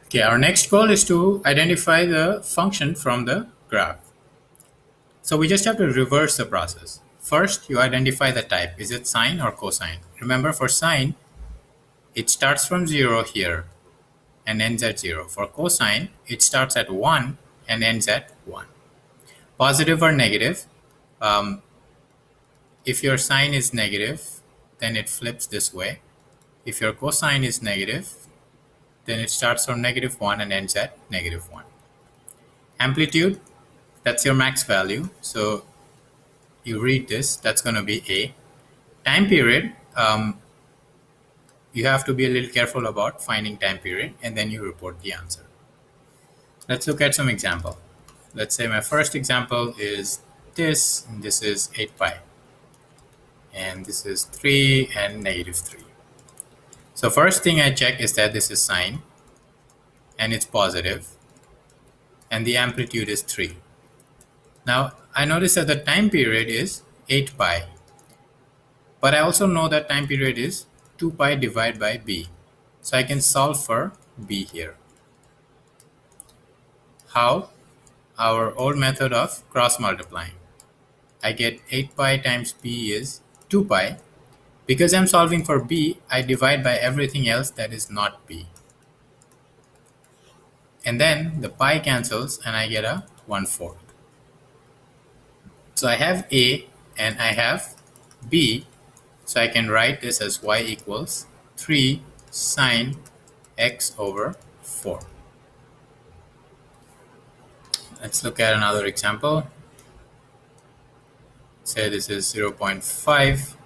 Okay, our next goal is to identify the function from the graph. So we just have to reverse the process. First, you identify the type. Is it sine or cosine? Remember, for sine, it starts from 0 here and ends at 0. For cosine, it starts at 1 and ends at 1. Positive or negative? Um, if your sine is negative, then it flips this way. If your cosine is negative, then it starts from -1 and ends at -1. Amplitude, that's your max value. So you read this, that's going to be A. Time period, you have to be a little careful about finding time period, and then you report the answer. Let's look at some example. Let's say my first example is this, and this is 8 pi. And this is 3 and -3. So first thing I check is that this is sine, and it's positive, and the amplitude is 3. Now, I notice that the time period is 8 pi, but I also know that time period is 2 pi divided by b. So I can solve for b here. How? Our old method of cross multiplying. I get 8 pi times b is 2 pi. Because I'm solving for b, I divide by everything else that is not b. And then the pi cancels and I get a 1/4. So I have a and I have b. So I can write this as y equals 3 sine x over 4. Let's look at another example. Say this is 0.5,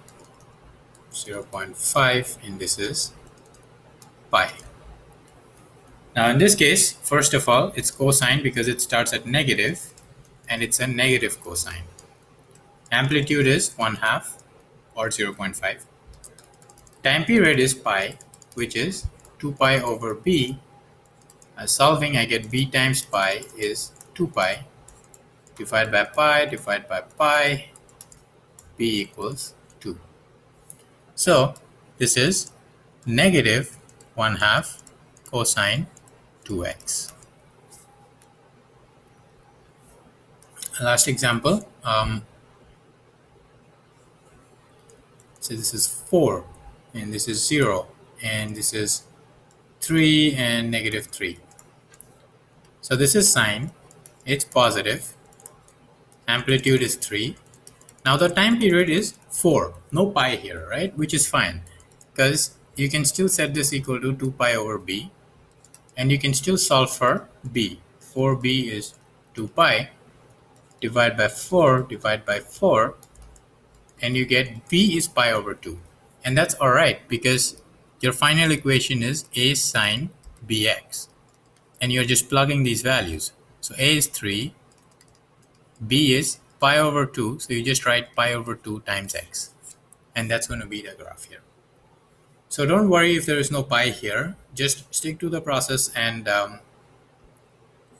and this is pi. Now in this case, first of all, it's cosine because it starts at negative, and it's a negative cosine. Amplitude is 1/2 or 0.5. Time period is pi, which is 2 pi over b. As solving, I get b times pi is 2 pi. Divide by pi, b equals 2. So this is negative 1/2 cosine 2x. Last example. So this is 4, and this is 0, and this is 3 and -3. So this is sine, it's positive, amplitude is 3. Now the time period is 4, no pi here, right? Which is fine, because you can still set this equal to 2 pi over b, and you can still solve for b. 4b is 2 pi, divide by 4, and you get b is pi over 2. And that's alright, because your final equation is a sine bx. And you're just plugging these values. So a is 3, b is pi over 2, so you just write pi over 2 times x. And that's going to be the graph here. So don't worry if there is no pi here. Just stick to the process, and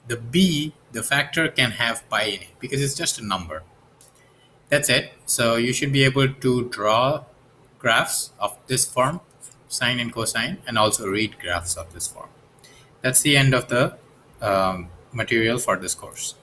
the b, the factor, can have pi in it because it's just a number. That's it. So you should be able to draw graphs of this form, sine and cosine, and also read graphs of this form. That's the end of the material for this course.